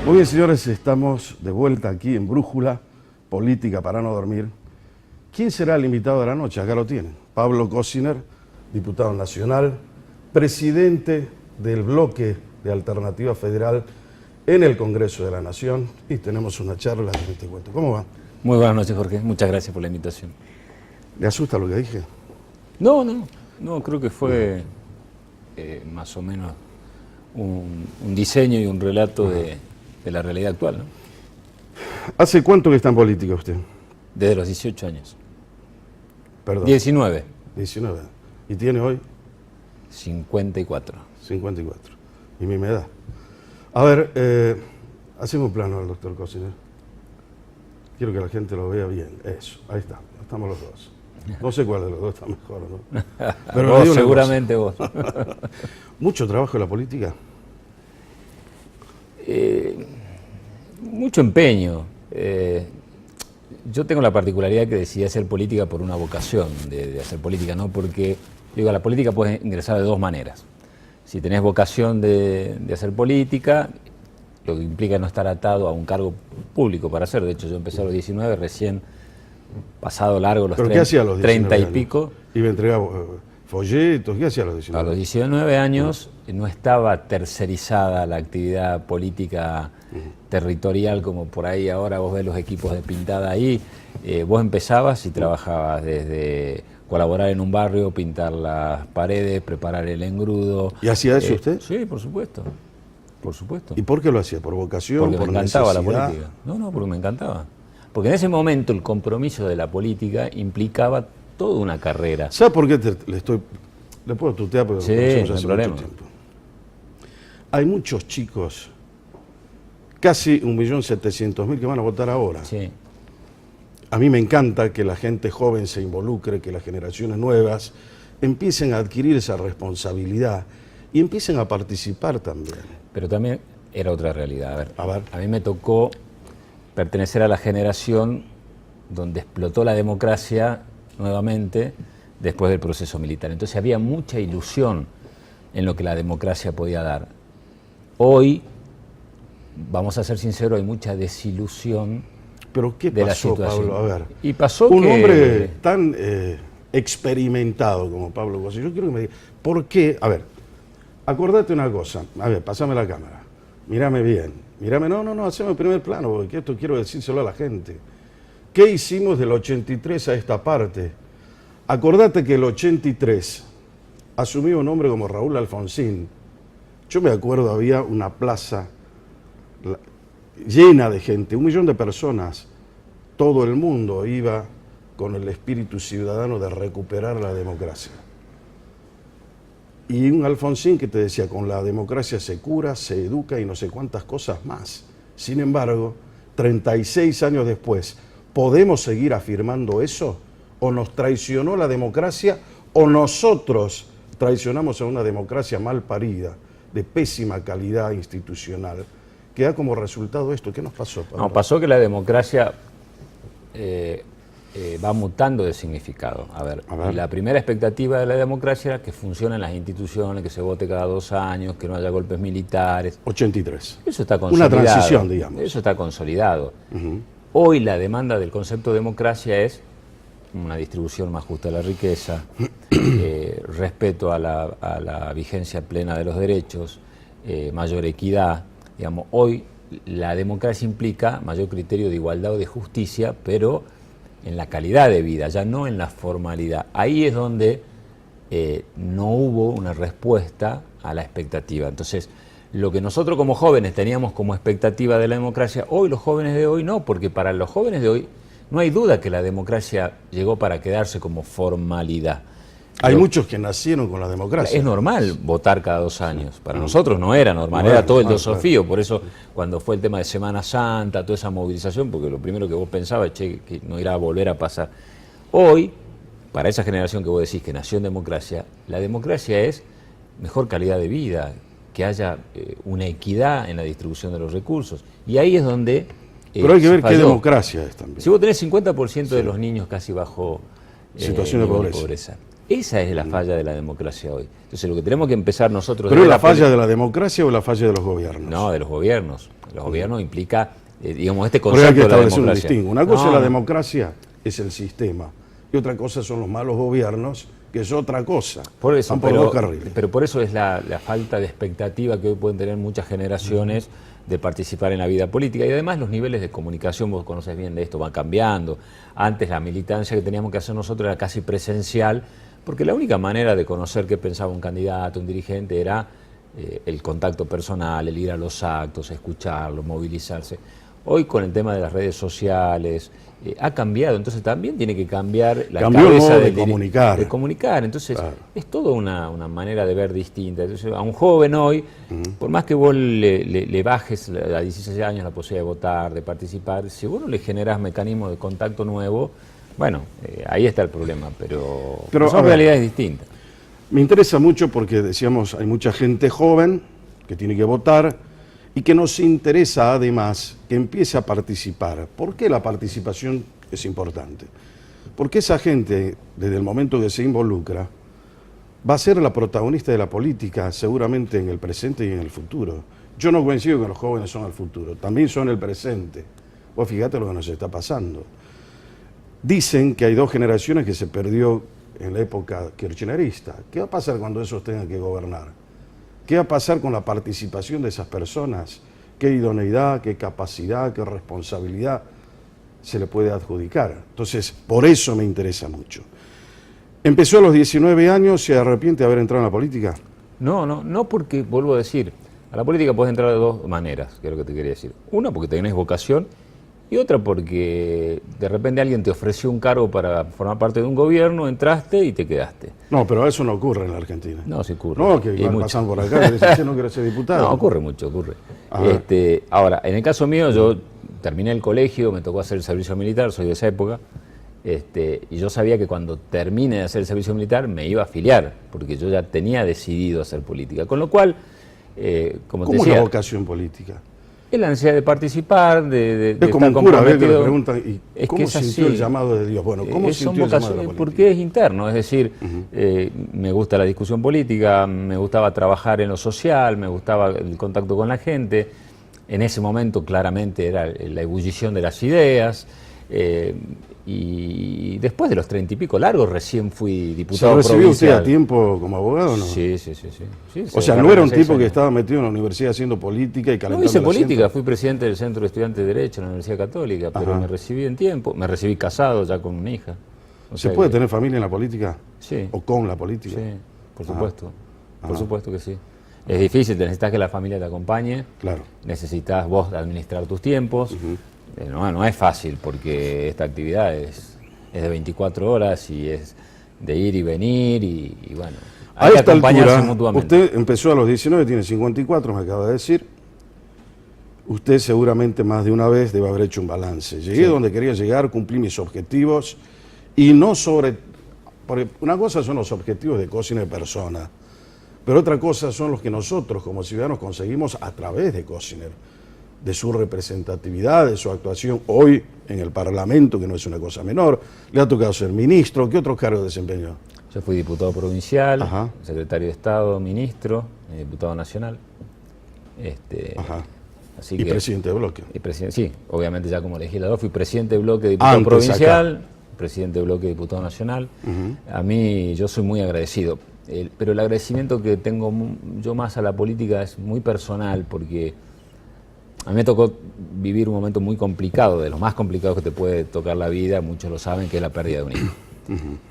Muy bien, señores, estamos de vuelta aquí en Brújula, Política para no dormir. ¿Quién será el invitado de la noche? Acá lo tienen. Pablo Cosiner, diputado nacional, presidente del bloque de Alternativa Federal en el Congreso de la Nación. Y tenemos una charla en este cuento. ¿Cómo va? Muy buenas noches, Jorge. Muchas gracias por la invitación. ¿Le asusta lo que dije? No, creo que fue más o menos un diseño y un relato de la realidad actual, ¿no? ¿Hace cuánto que está en política usted? Desde los 18 años. Perdón. 19. 19. ¿Y tiene hoy? 54. 54. Y mi edad. A ver, hacemos un plano al doctor Cosiner. Quiero que la gente lo vea bien. Eso, ahí está. Estamos los dos. No sé cuál de los dos está mejor, ¿no? Pero vos, seguramente vos. ¿Mucho trabajo en la política? Mucho empeño. Yo tengo la particularidad que decidí hacer política por una vocación de hacer política, ¿no? Porque, digo, a la política puedes ingresar de dos maneras. Si tenés vocación de hacer política, lo que implica no estar atado a un cargo público para hacer. De hecho, yo empecé a los 19, recién pasado largo los 30 y pico. Iba a entregar folletos, ¿qué hacía a los 19? A los 19 años no estaba tercerizada la actividad política territorial como por ahí ahora vos ves los equipos de pintada ahí. Vos empezabas y trabajabas desde colaborar en un barrio, pintar las paredes, preparar el engrudo. ¿Y hacía eso usted? Sí, por supuesto. Por supuesto. ¿Y por qué lo hacía? ¿Por vocación? Porque ¿Por me encantaba necesidad? la política. No, porque me encantaba. Porque en ese momento el compromiso de la política implicaba toda una carrera. ¿Sabe por qué le puedo tutear? Porque sí, lo conocemos no hace problema. mucho tiempo. Hay muchos chicos, casi 1.700.000 que van a votar ahora. Sí. A mí me encanta que la gente joven se involucre, que las generaciones nuevas empiecen a adquirir esa responsabilidad y empiecen a participar también. Pero también era otra realidad. A ver. A mí me tocó pertenecer a la generación donde explotó la democracia nuevamente después del proceso militar. Entonces había mucha ilusión en lo que la democracia podía dar. Hoy, vamos a ser sinceros, hay mucha desilusión. ¿Pero qué de pasó, la situación. Pablo? A ver, y pasó un que hombre tan experimentado como Pablo Cosiner, yo quiero que me diga, ¿por qué? A ver, acordate una cosa, a ver, pásame la cámara, mírame bien, mírame, no, haceme el primer plano, porque esto quiero decírselo a la gente. ¿Qué hicimos del 83 a esta parte? Acordate que el 83 asumió un hombre como Raúl Alfonsín. Yo me acuerdo, había una plaza llena de gente, 1 millón de personas, todo el mundo iba con el espíritu ciudadano de recuperar la democracia. Y un Alfonsín que te decía, con la democracia se cura, se educa y no sé cuántas cosas más. Sin embargo, 36 años después, ¿podemos seguir afirmando eso? ¿O nos traicionó la democracia o nosotros traicionamos a una democracia mal parida, de pésima calidad institucional, que da como resultado esto? ¿Qué nos pasó, Pablo? No, pasó que la democracia va mutando de significado. A ver. Y la primera expectativa de la democracia era que funcionen las instituciones, que se vote cada 2 años, que no haya golpes militares. 83. Eso está consolidado. Una transición, digamos. Eso está consolidado. Hoy la demanda del concepto de democracia es una distribución más justa de la riqueza, respeto a la vigencia plena de los derechos, mayor equidad. Digamos, hoy la democracia implica mayor criterio de igualdad o de justicia, pero en la calidad de vida, ya no en la formalidad. Ahí es donde no hubo una respuesta a la expectativa. Entonces, lo que nosotros como jóvenes teníamos como expectativa de la democracia, hoy los jóvenes de hoy no, porque para los jóvenes de hoy no hay duda que la democracia llegó para quedarse como formalidad. Hay muchos que nacieron con la democracia. Es normal votar cada 2 años. Para nosotros no era normal, era todo el desafío. Por eso, cuando fue el tema de Semana Santa, toda esa movilización, porque lo primero que vos pensabas, que no irá a volver a pasar. Hoy, para esa generación que vos decís que nació en democracia, la democracia es mejor calidad de vida, que haya una equidad en la distribución de los recursos. Y ahí es donde pero hay que ver qué democracia es también. Si vos tenés 50% de los niños casi bajo situación de pobreza. Esa es la falla de la democracia hoy. Entonces lo que tenemos que empezar nosotros... ¿Pero es la falla de la democracia o la falla de los gobiernos? No, de los gobiernos. Los gobiernos implica, digamos, este Pero hay que concepto de la establecer un democracia. distingo. Una cosa No, es la no. democracia, es el sistema. Y otra cosa son los malos gobiernos, que es otra cosa. Por eso, Van por dos carriles. pero por eso es la falta de expectativa que hoy pueden tener muchas generaciones de participar en la vida política. Y además los niveles de comunicación, vos conoces bien de esto, van cambiando. Antes la militancia que teníamos que hacer nosotros era casi presencial, porque la única manera de conocer qué pensaba un candidato, un dirigente, era el contacto personal, el ir a los actos, escucharlo, movilizarse. Hoy con el tema de las redes sociales ha cambiado, entonces también tiene que cambiar la Cambió el cabeza modo de del comunicar. de comunicar, entonces Claro. es toda una manera de ver distinta. Entonces, a un joven hoy, por más que vos le bajes a 16 años la posibilidad de votar, de participar, si vos no le generás mecanismos de contacto nuevo, bueno, ahí está el problema, pero Pero, a son ver, realidades distintas. Me interesa mucho porque, decíamos, hay mucha gente joven que tiene que votar y que nos interesa además que empiece a participar. ¿Por qué la participación es importante? Porque esa gente, desde el momento que se involucra, va a ser la protagonista de la política seguramente en el presente y en el futuro. Yo no coincido que los jóvenes son el futuro, también son el presente. Vos fíjate lo que nos está pasando. Dicen que hay dos generaciones que se perdió en la época kirchnerista. ¿Qué va a pasar cuando esos tengan que gobernar? ¿Qué va a pasar con la participación de esas personas? ¿Qué idoneidad, qué capacidad, qué responsabilidad se le puede adjudicar? Entonces, por eso me interesa mucho. Empezó a los 19 años, ¿se arrepiente de haber entrado en la política? No porque, vuelvo a decir, a la política puedes entrar de dos maneras, que es lo que te quería decir. Una, porque tenés vocación, y otra porque de repente alguien te ofreció un cargo para formar parte de un gobierno, entraste y te quedaste. No, pero eso no ocurre en la Argentina. No, sí ocurre. No, que Y van mucho. pasando por acá y dicen, "Che, no quiero ser diputado". No, ocurre mucho, ocurre. Ajá. Ahora, en el caso mío, yo terminé el colegio, me tocó hacer el servicio militar, soy de esa época, y yo sabía que cuando termine de hacer el servicio militar me iba a afiliar, porque yo ya tenía decidido hacer política. Con lo cual, como te ¿Cómo es la decía, vocación política? es la ansiedad de participar, de Es como estar un cura, ¿ves? Que le comprometido. preguntan, ¿y Es cómo que es sintió así. el llamado de Dios? Bueno, ¿cómo Son sintió el llamado de la vocaciones, política? porque es interno, es decir, me gusta la discusión política, me gustaba trabajar en lo social, me gustaba el contacto con la gente. En ese momento claramente era la ebullición de las ideas. Y después de los 30 y pico largos recién fui ¿Se diputado recibió usted provincial. a tiempo como abogado o no? Sí. O sea, no era un tipo que estaba metido en la universidad haciendo política y No calentando hice el asiento. política, fui presidente del Centro de Estudiantes de Derecho en la Universidad Católica, pero Ajá. me recibí en tiempo, me recibí casado ya con una hija. O ¿Se sea puede que- tener familia en la política? Sí. ¿O con la política? Sí, por Ajá. supuesto. Por Ajá. supuesto que sí. Es difícil, necesitas que la familia te acompañe, Claro. necesitas vos administrar tus tiempos. No es fácil porque esta actividad es de 24 horas y es de ir y venir y bueno, A hay que esta acompañarse altura, mutuamente. usted empezó a los 19, tiene 54, me acaba de decir. Usted seguramente más de una vez debe haber hecho un balance. Llegué Sí. donde quería llegar, cumplí mis objetivos y no sobre... Porque una cosa son los objetivos de Cosiner persona, pero otra cosa son los que nosotros como ciudadanos conseguimos a través de Cosiner, de su representatividad, de su actuación hoy en el Parlamento, que no es una cosa menor. Le ha tocado ser ministro. ¿Qué otros cargos desempeñó? Yo fui diputado provincial, Ajá. secretario de Estado, ministro, diputado nacional. Ajá. Así Y que, presidente de bloque. y sí, obviamente ya como legislador fui presidente de bloque, diputado Antes provincial, presidente de bloque, diputado nacional. A mí yo soy muy agradecido, pero el agradecimiento que tengo yo más a la política es muy personal porque a mí me tocó vivir un momento muy complicado, de los más complicados que te puede tocar la vida, muchos lo saben, que es la pérdida de un hijo.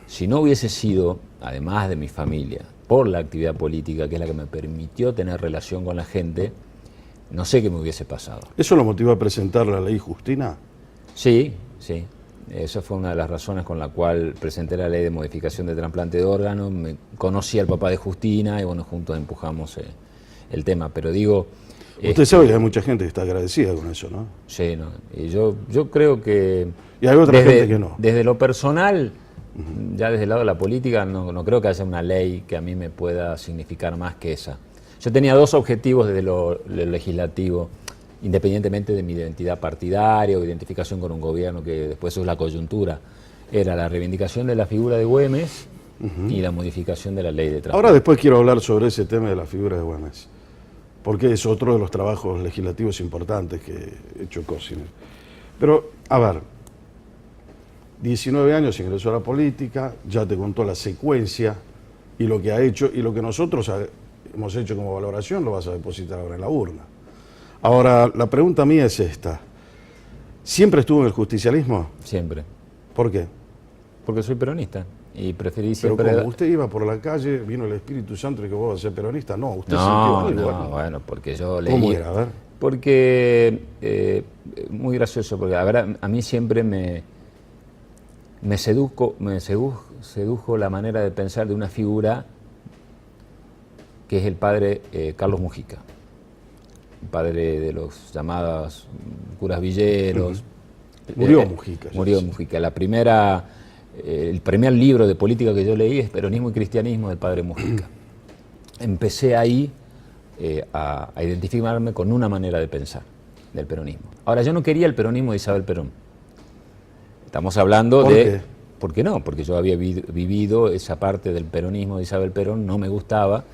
Si no hubiese sido, además de mi familia, por la actividad política, que es la que me permitió tener relación con la gente, no sé qué me hubiese pasado. ¿Eso lo motivó a presentar la ley Justina? Sí. Esa fue una de las razones con la cual presenté la ley de modificación de trasplante de órganos. Conocí al papá de Justina y bueno, juntos empujamos el tema. Pero digo... Usted sabe que hay mucha gente que está agradecida con eso, ¿no? Sí, no. Y yo creo que... Y hay otra gente que no. Desde lo personal, ya desde el lado de la política, no creo que haya una ley que a mí me pueda significar más que esa. Yo tenía dos objetivos desde lo legislativo, independientemente de mi identidad partidaria o identificación con un gobierno, que después es la coyuntura. Era la reivindicación de la figura de Güemes y la modificación de la ley de trasplante. Ahora después quiero hablar sobre ese tema de la figura de Güemes. porque es otro de los trabajos legislativos importantes que ha hecho Cosiner. Pero, a ver, 19 años ingresó a la política, ya te contó la secuencia y lo que ha hecho, y lo que nosotros hemos hecho como valoración lo vas a depositar ahora en la urna. Ahora, la pregunta mía es esta. ¿Siempre estuvo en el justicialismo? Siempre. ¿Por qué? Porque soy peronista y preferí Pero siempre... como usted iba por la calle, vino el Espíritu Santo y que vos vas a ser peronista. No, usted No, sintió algo. no, bueno, porque yo leí... ¿Cómo era? A ver. Porque, muy gracioso, porque a ver, a mí siempre me sedujo la manera de pensar de una figura que es el padre Carlos Mujica, el padre de los llamados curas villeros. Murió Mujica. Murió Mujica. El primer libro de política que yo leí es Peronismo y Cristianismo del padre Mujica. Empecé ahí a identificarme con una manera de pensar del peronismo. Ahora, yo no quería el peronismo de Isabel Perón. Estamos hablando ¿Por de... qué? ¿Por qué no? Porque yo había vivido esa parte del peronismo de Isabel Perón, no me gustaba.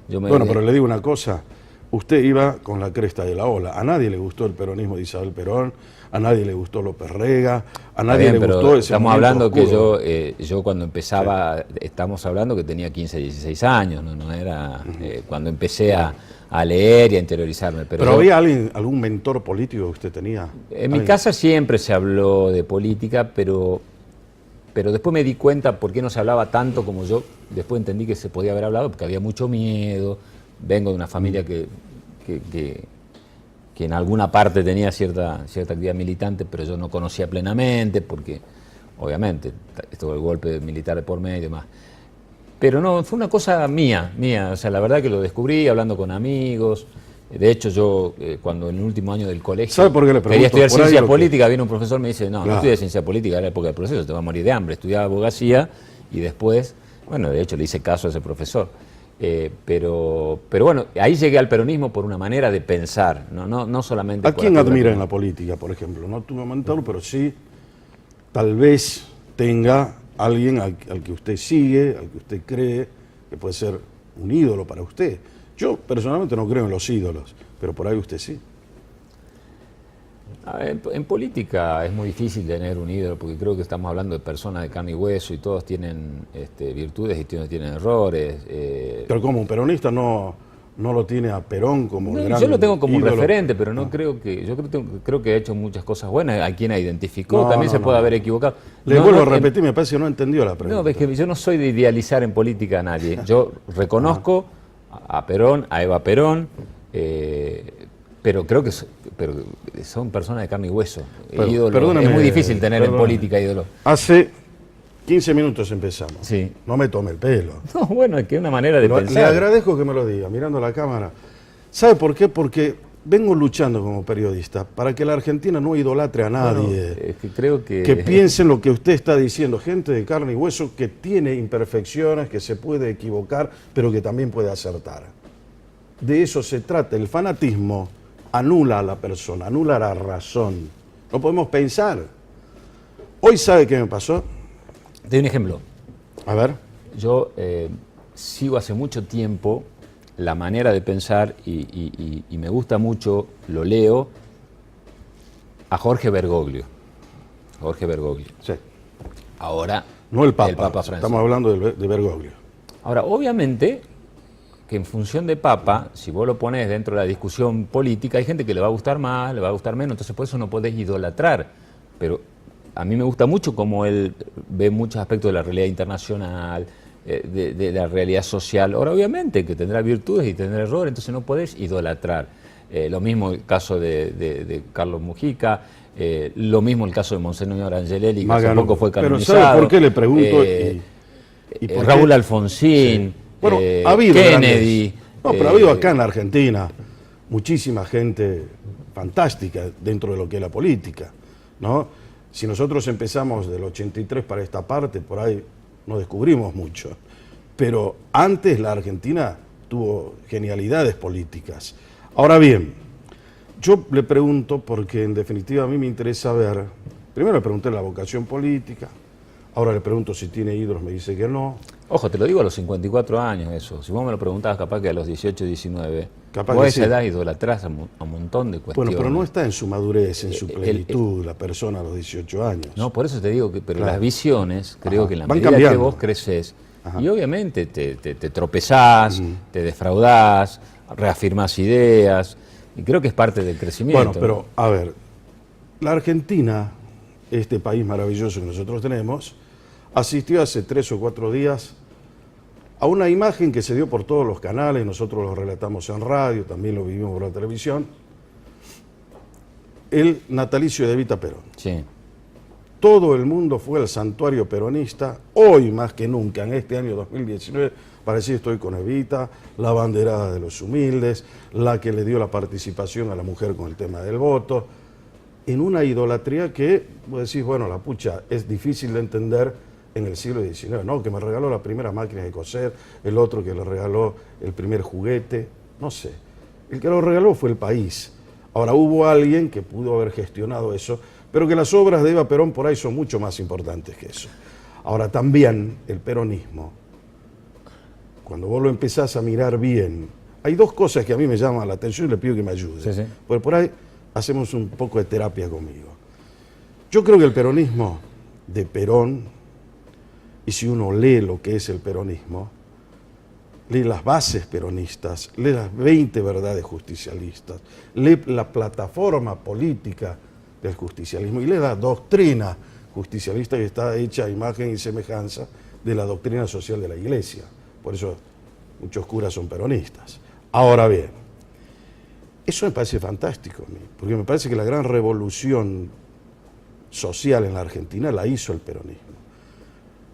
Bueno, pero le digo una cosa. Usted iba con la cresta de la ola. A nadie le gustó el peronismo de Isabel Perón, a nadie le gustó López Rega, a nadie le gustó ese estamos momento hablando oscuro. que yo cuando empezaba, estamos hablando que tenía 15, 16 años, no era cuando empecé a leer y a interiorizarme. Pero yo, ¿había algún mentor político que usted tenía? en mi casa siempre se habló de política, pero después me di cuenta por qué no se hablaba tanto como yo. Después entendí que se podía haber hablado porque había mucho miedo. Vengo de una familia que en alguna parte tenía cierta actividad militante, pero yo no conocía plenamente porque, obviamente, estuvo el golpe militar de por medio y demás. Pero no, fue una cosa mía. O sea, la verdad que lo descubrí hablando con amigos. De hecho, yo cuando en el último año del colegio ¿Sabe por qué le pregunto? quería estudiar Por ahí ciencia lo que- política, vino un profesor y me dice, no Claro. estudies ciencia política, era la época del proceso, te vas a morir de hambre. Estudiaba abogacía y después, bueno, de hecho le hice caso a ese profesor. Pero bueno, ahí llegué al peronismo por una manera de pensar, no solamente ¿A por quién la figura admira que- en la política, por ejemplo? No tuve mentor, pero sí, tal vez tenga alguien al que usted sigue, al que usted cree que puede ser un ídolo para usted. Yo personalmente no creo en los ídolos, pero por ahí usted sí. En política es muy difícil tener un ídolo porque creo que estamos hablando de personas de carne y hueso y todos tienen virtudes y todos tienen errores. Pero como un peronista no lo tiene a Perón como el gran Yo lo tengo como un ídolo. referente, pero no creo que... Yo creo que ha hecho muchas cosas buenas, a quien identificó, No, también no, se puede no. haber equivocado. Le No, vuelvo no, a repetir, me parece que no entendió la pregunta. No, es que yo no soy de idealizar en política a nadie. Yo reconozco a Perón, a Eva Perón, pero creo que son personas de carne y hueso. Pero, Ídolos. perdóneme, Es muy difícil tener en perdóneme. política ídolos. Hace 15 minutos empezamos. Sí. No me tome el pelo. No, bueno, es que es una manera de Le pensar. agradezco que me lo diga, mirando la cámara. ¿Sabe por qué? Porque vengo luchando como periodista para que la Argentina no idolatre a nadie. Es que creo que... Que piensen lo que usted está diciendo, gente de carne y hueso que tiene imperfecciones, que se puede equivocar, pero que también puede acertar. De eso se trata. El fanatismo anula a la persona, anula la razón. No podemos pensar. Hoy, ¿sabe qué me pasó? Te doy un ejemplo. A ver. Yo sigo hace mucho tiempo la manera de pensar y me gusta mucho, lo leo, a Jorge Bergoglio. Jorge Bergoglio. Sí. Ahora, No el Papa. Francisco. Estamos hablando de Bergoglio. Ahora, obviamente, que en función de Papa, si vos lo pones dentro de la discusión política, hay gente que le va a gustar más, le va a gustar menos, entonces por eso no podés idolatrar. Pero a mí me gusta mucho cómo él ve muchos aspectos de la realidad internacional, de la realidad social. Ahora, obviamente, que tendrá virtudes y tendrá errores, entonces no podés idolatrar. Lo mismo el caso de Carlos Mujica, lo mismo el caso de Monseñor Angelelli, que hace poco fue canonizado. Pero ¿sabe por qué le pregunto? Y por qué? Raúl Alfonsín, Bueno, ha habido Kennedy. grandes. No, pero ha habido acá en la Argentina muchísima gente fantástica dentro de lo que es la política, ¿no? Si nosotros empezamos del 83 para esta parte, por ahí no descubrimos mucho. Pero antes la Argentina tuvo genialidades políticas. Ahora bien, yo le pregunto porque en definitiva a mí me interesa ver, primero le pregunté la vocación política, Ahora le pregunto si tiene ídolos, me dice que no. Ojo, te lo digo a los 54 años eso. Si vos me lo preguntabas capaz que a los 18, 19, Capaz vos que a esa sí. edad idolatrás a un montón de cuestiones. Bueno, pero no está en su madurez, en su plenitud, la persona a los 18 años. No, por eso te digo que, pero Claro. las visiones, creo que en la Van medida que cambiando. vos creces, y obviamente te tropezás, te defraudás, reafirmás ideas, y creo que es parte del crecimiento. Bueno, pero a ver, la Argentina, este país maravilloso que nosotros tenemos, asistió hace 3 o 4 días a una imagen que se dio por todos los canales, nosotros lo relatamos en radio, también lo vivimos por la televisión, el natalicio de Evita Perón. Sí. Todo el mundo fue al santuario peronista, hoy más que nunca, en este año 2019, para decir estoy con Evita, la banderada de los humildes, la que le dio la participación a la mujer con el tema del voto, en una idolatría que, vos decís, bueno, la pucha, es difícil de entender en el siglo XIX, ¿no? Que me regaló la primera máquina de coser, el otro que le regaló el primer juguete, no sé. El que lo regaló fue el país. Ahora, hubo alguien que pudo haber gestionado eso, pero que las obras de Eva Perón por ahí son mucho más importantes que eso. Ahora, también el peronismo, cuando vos lo empezás a mirar bien, hay dos cosas que a mí me llaman la atención y le pido que me ayude. Sí, sí. Porque por ahí hacemos un poco de terapia conmigo. Yo creo que el peronismo de Perón, y si uno lee lo que es el peronismo, lee las bases peronistas, lee las 20 verdades justicialistas, lee la plataforma política del justicialismo y lee la doctrina justicialista que está hecha a imagen y semejanza de la doctrina social de la Iglesia. Por eso muchos curas son peronistas. Ahora bien, eso me parece fantástico a mí, porque me parece que la gran revolución social en la Argentina la hizo el peronismo.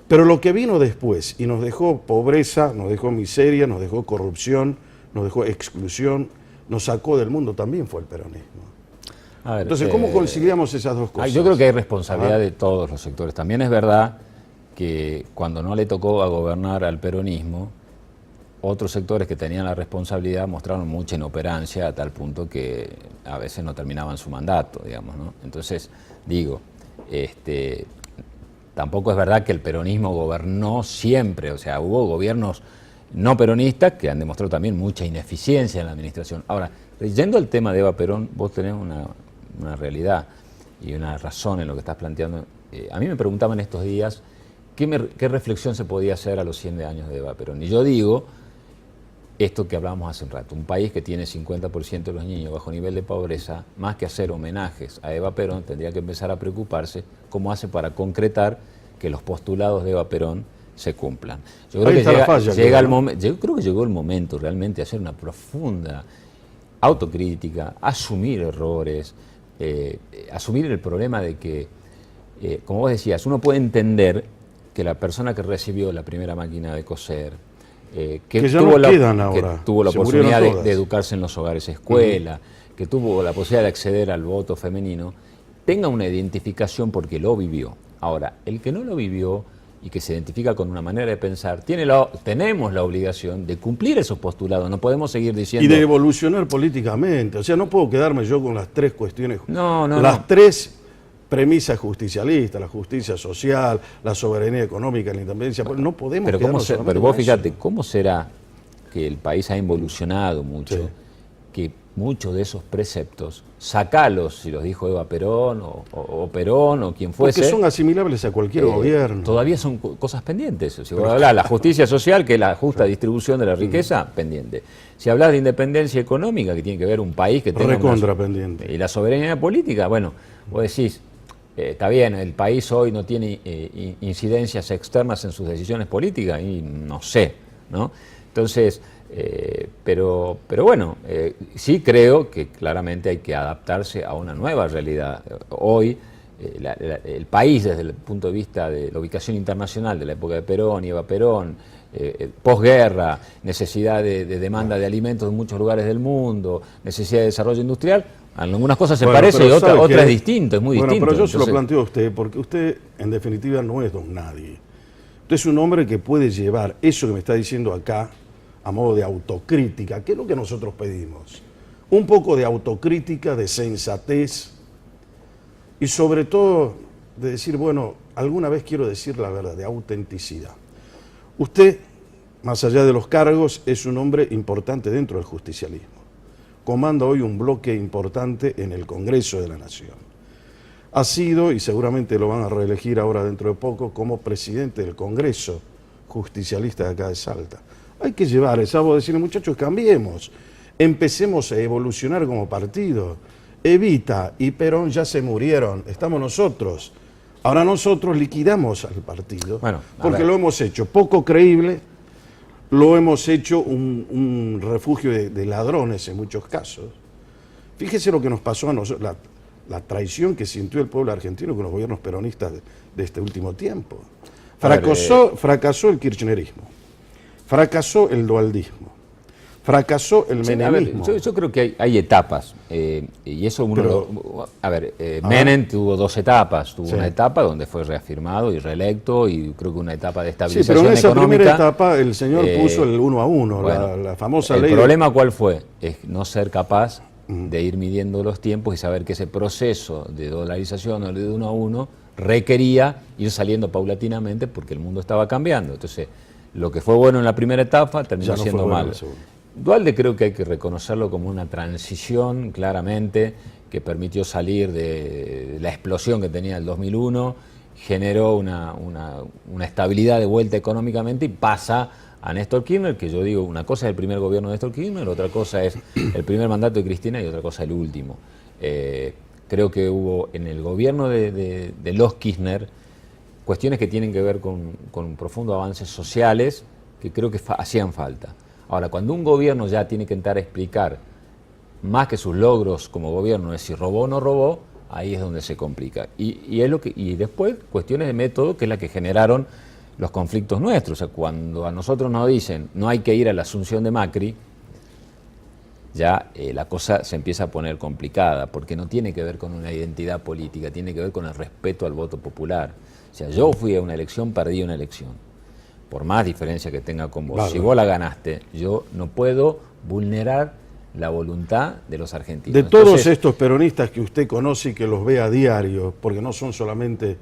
Pero lo que vino después y nos dejó pobreza, nos dejó miseria, nos dejó corrupción, nos dejó exclusión, nos sacó del mundo también fue el peronismo. A ver, Entonces, ¿cómo conciliamos esas dos cosas? yo creo que hay responsabilidad de todos los sectores. También es verdad que cuando no le tocó a gobernar al peronismo, otros sectores que tenían la responsabilidad mostraron mucha inoperancia a tal punto que a veces no terminaban su mandato, digamos, ¿no? Entonces, digo, tampoco es verdad que el peronismo gobernó siempre, o sea, hubo gobiernos no peronistas que han demostrado también mucha ineficiencia en la administración. Ahora, yendo al tema de Eva Perón, vos tenés una realidad y una razón en lo que estás planteando. A mí me preguntaban estos días qué reflexión se podía hacer a los 100 años de Eva Perón. Y yo digo esto que hablábamos hace un rato, un país que tiene 50% de los niños bajo nivel de pobreza, más que hacer homenajes a Eva Perón, tendría que empezar a preocuparse cómo hace para concretar que los postulados de Eva Perón se cumplan. Yo creo, yo creo que llegó el momento realmente de hacer una profunda autocrítica, asumir errores, asumir el problema de que, como vos decías, uno puede entender que la persona que recibió la primera máquina de coser, que ya tuvo no quedan ahora, que tuvo la se oportunidad murieron todas. de educarse en los hogares escuela, que tuvo la posibilidad de acceder al voto femenino, tenga una identificación porque lo vivió. Ahora, el que no lo vivió y que se identifica con una manera de pensar, tenemos la obligación de cumplir esos postulados. No podemos seguir diciendo... Y de evolucionar políticamente. O sea, no puedo quedarme yo con las tres cuestiones. No. Tres premisas justicialistas, la justicia social, la soberanía económica, la independencia. No podemos quedarnos solamente pero vos con eso. fíjate, ¿cómo será que el país ha evolucionado mucho? Sí. Que muchos de esos preceptos, sacalos, si los dijo Eva Perón o Perón o quien fuese. Porque son asimilables a cualquier gobierno. Todavía son cosas pendientes. Si vos hablás de la justicia social, que es la justa distribución de la riqueza, pendiente. Si hablas de independencia económica, que tiene que ver un país que tenga recontra pendiente. Y la soberanía política, bueno, vos decís, está bien, el país hoy no tiene incidencias externas en sus decisiones políticas, y no sé, ¿no? Entonces, pero bueno, sí creo que claramente hay que adaptarse a una nueva realidad. Hoy, el país, desde el punto de vista de la ubicación internacional de la época de Perón y Eva Perón, posguerra, necesidad de demanda de alimentos en muchos lugares del mundo, necesidad de desarrollo industrial, algunas cosas se parecen y otra es distinto, es muy distinto. Pero yo se lo planteo a usted, porque usted en definitiva no es don nadie. Usted es un hombre que puede llevar eso que me está diciendo acá a modo de autocrítica, que es lo que nosotros pedimos. Un poco de autocrítica, de sensatez y sobre todo de decir, bueno, alguna vez quiero decir la verdad, de autenticidad. Usted, más allá de los cargos, es un hombre importante dentro del justicialismo. Comanda hoy un bloque importante en el Congreso de la Nación. Ha sido, y seguramente lo van a reelegir ahora dentro de poco, como presidente del Congreso justicialista de acá de Salta. Hay que llevar esa voz, decirle, muchachos, cambiemos, empecemos a evolucionar como partido. Evita y Perón ya se murieron, estamos nosotros. Ahora nosotros liquidamos al partido, Bueno, porque lo hemos hecho poco creíble, lo hemos hecho un refugio de ladrones en muchos casos. Fíjese lo que nos pasó a nosotros, la traición que sintió el pueblo argentino con los gobiernos peronistas de este último tiempo. Fracasó el kirchnerismo, fracasó el dualdismo, fracasó el menemismo. Yo creo que hay etapas, y eso uno... Menem tuvo dos etapas. Tuvo una etapa donde fue reafirmado y reelecto, y creo que una etapa de estabilización económica. Sí, pero en esa primera etapa el señor puso el 1 a 1, bueno, la famosa ley. ¿El problema cuál fue? Es no ser capaz de ir midiendo los tiempos y saber que ese proceso de dolarización o de 1 a 1 requería ir saliendo paulatinamente porque el mundo estaba cambiando. Entonces, lo que fue bueno en la primera etapa terminó siendo malo. Duhalde creo que hay que reconocerlo como una transición, claramente, que permitió salir de la explosión que tenía el 2001, generó una estabilidad de vuelta económicamente y pasa a Néstor Kirchner, que yo digo, una cosa es el primer gobierno de Néstor Kirchner, otra cosa es el primer mandato de Cristina y otra cosa el último. Creo que hubo en el gobierno de los Kirchner cuestiones que tienen que ver con profundos avances sociales que creo que hacían falta. Ahora, cuando un gobierno ya tiene que entrar a explicar más que sus logros como gobierno, es si robó o no robó, ahí es donde se complica. Y después cuestiones de método, que es la que generaron los conflictos nuestros. O sea, cuando a nosotros nos dicen no hay que ir a la asunción de Macri, ya la cosa se empieza a poner complicada, porque no tiene que ver con una identidad política, tiene que ver con el respeto al voto popular. O sea, yo fui a una elección, perdí una elección. Por más diferencia que tenga con vos, claro, si vos la ganaste, yo no puedo vulnerar la voluntad de los argentinos. De todos estos peronistas que usted conoce y que los ve a diario, porque no son solamente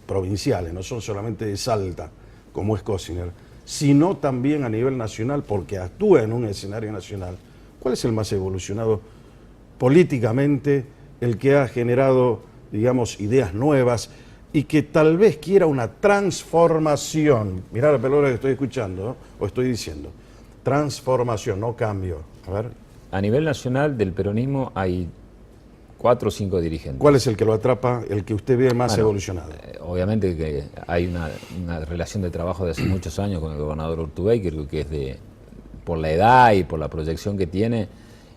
provinciales, no son solamente de Salta, como es Cosiner, sino también a nivel nacional, porque actúa en un escenario nacional, ¿cuál es el más evolucionado políticamente, el que ha generado, digamos, ideas nuevas y que tal vez quiera una transformación? Mirá la palabra que estoy escuchando, ¿no? O estoy diciendo. Transformación, no cambio. A ver. A nivel nacional del peronismo hay 4 o 5 dirigentes. ¿Cuál es el que lo atrapa, el que usted ve más evolucionado? Obviamente que hay una relación de trabajo de hace muchos años con el gobernador Urtubey, que creo que es por la edad y por la proyección que tiene,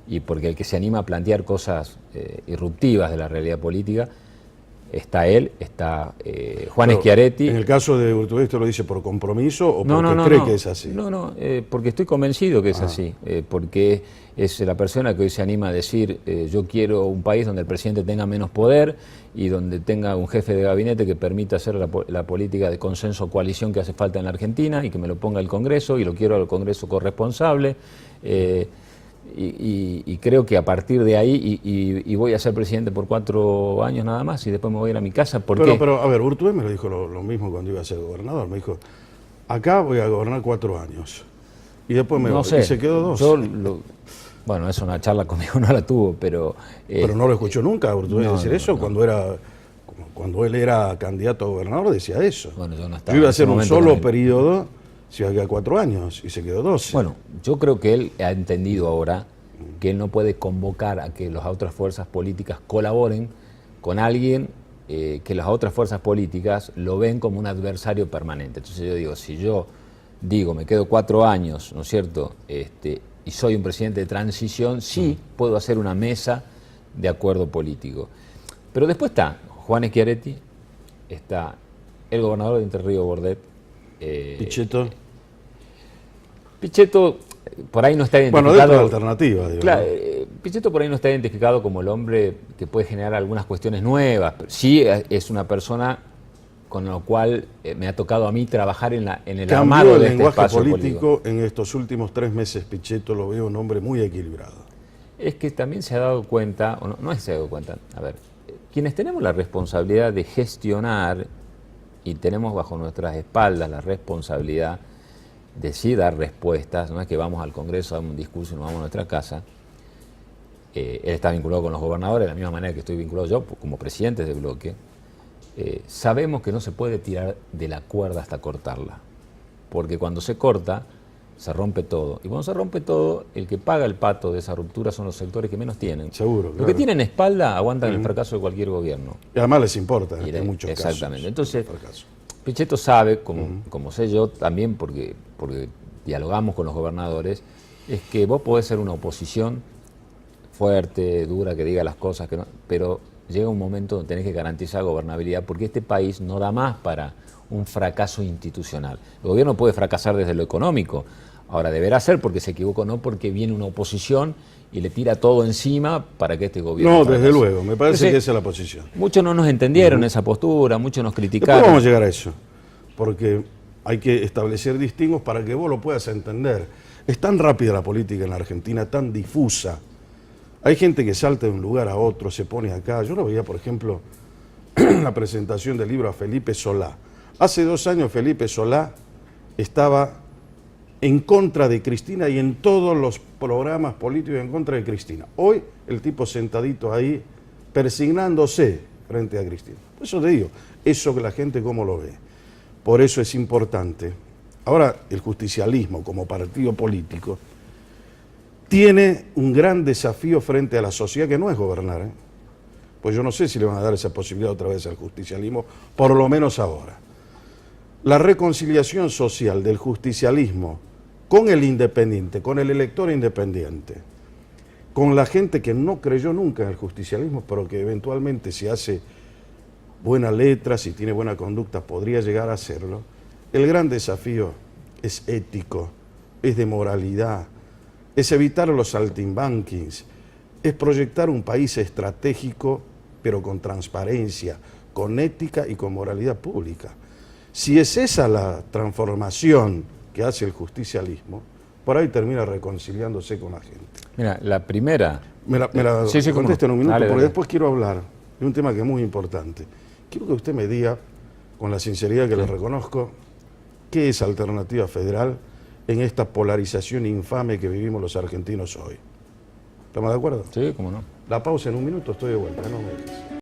y porque el que se anima a plantear cosas irruptivas de la realidad política. Está él, está Juan Schiaretti. ¿En el caso de Urtubey usted lo dice por compromiso o porque cree que es así? No, porque estoy convencido que es así, porque es la persona que hoy se anima a decir yo quiero un país donde el presidente tenga menos poder y donde tenga un jefe de gabinete que permita hacer la política de consenso o coalición que hace falta en la Argentina y que me lo ponga el Congreso, y lo quiero al Congreso corresponsable. Y creo que a partir de ahí, y voy a ser presidente por 4 años nada más y después me voy a ir a mi casa. Pero a ver, Urtubey me lo dijo lo mismo cuando iba a ser gobernador. Me dijo, acá voy a gobernar 4 años y después me voy. Y se quedó 2. Bueno, es una charla conmigo, no la tuvo, pero... pero no lo escuchó nunca Urtubey decir eso. Cuando él era candidato a gobernador decía eso. Bueno, yo no estaba. Yo iba a hacer un solo periodo, se iba a quedar 4 años y se quedó 12. Bueno, yo creo que él ha entendido ahora que él no puede convocar a que las otras fuerzas políticas colaboren con alguien que las otras fuerzas políticas lo ven como un adversario permanente. Entonces yo digo, si yo digo me quedo 4 años, ¿no es cierto?, y soy un presidente de transición, sí puedo hacer una mesa de acuerdo político. Pero después está Juan Schiaretti, está el gobernador de Entre Ríos, Bordet, Pichetto por ahí no está identificado. Bueno, de otra alternativa, digo. Claro, Pichetto por ahí no está identificado como el hombre que puede generar algunas cuestiones nuevas. Pero sí es una persona con la cual me ha tocado a mí trabajar en el armado de este espacio político en estos últimos 3 meses. Pichetto lo veo un hombre muy equilibrado. Es que también se ha dado cuenta, o no es que se ha dado cuenta, a ver, quienes tenemos la responsabilidad de gestionar y tenemos bajo nuestras espaldas la responsabilidad de sí dar respuestas, no es que vamos al Congreso, damos un discurso y nos vamos a nuestra casa. Él está vinculado con los gobernadores, de la misma manera que estoy vinculado yo como presidente de bloque. Sabemos que no se puede tirar de la cuerda hasta cortarla, porque cuando se corta, se rompe todo. Y cuando se rompe todo, el que paga el pato de esa ruptura son los sectores que menos tienen. Seguro, Los claro. que tienen espalda aguantan el fracaso de cualquier gobierno. Y además les importa Y en muchos casos. exactamente. Entonces, el fracaso. Pichetto sabe, como sé yo también, porque dialogamos con los gobernadores, es que vos podés ser una oposición fuerte, dura, que diga las cosas, que no, pero llega un momento donde tenés que garantizar gobernabilidad, porque este país no da más para un fracaso institucional. El gobierno puede fracasar desde lo económico, ahora deberá ser porque se equivocó, no porque viene una oposición y le tira todo encima para que este gobierno No, fracase. desde luego, me parece Entonces, que esa es la posición. muchos no nos entendieron esa postura, muchos nos Después criticaron. vamos a llegar a eso, porque hay que establecer distingos para que vos lo puedas entender. Es tan rápida la política en la Argentina, tan difusa. Hay gente que salta de un lugar a otro, se pone acá. Yo lo veía, por ejemplo, en la presentación del libro a Felipe Solá. Hace 2 años Felipe Solá estaba en contra de Cristina y en todos los programas políticos en contra de Cristina. Hoy el tipo sentadito ahí, persignándose frente a Cristina. Por eso te digo, eso que la gente cómo lo ve. Por eso es importante. Ahora el justicialismo como partido político tiene un gran desafío frente a la sociedad que no es gobernar. Pues yo no sé si le van a dar esa posibilidad otra vez al justicialismo, por lo menos ahora. La reconciliación social del justicialismo con el independiente, con el elector independiente, con la gente que no creyó nunca en el justicialismo, pero que eventualmente si hace buena letra, si tiene buena conducta, podría llegar a hacerlo. El gran desafío es ético, es de moralidad, es evitar los saltimbanquis, es proyectar un país estratégico, pero con transparencia, con ética y con moralidad pública. Si es esa la transformación que hace el justicialismo, por ahí termina reconciliándose con la gente. Mira, la primera... Me la Sí, cómo no. contesto en un minuto, Dale, porque dale. después quiero hablar de un tema que es muy importante. Quiero que usted me diga, con la sinceridad que le reconozco, ¿qué es Alternativa Federal en esta polarización infame que vivimos los argentinos hoy? ¿Estamos de acuerdo? Sí, cómo no. La pausa en un minuto, estoy de vuelta, no me dejes.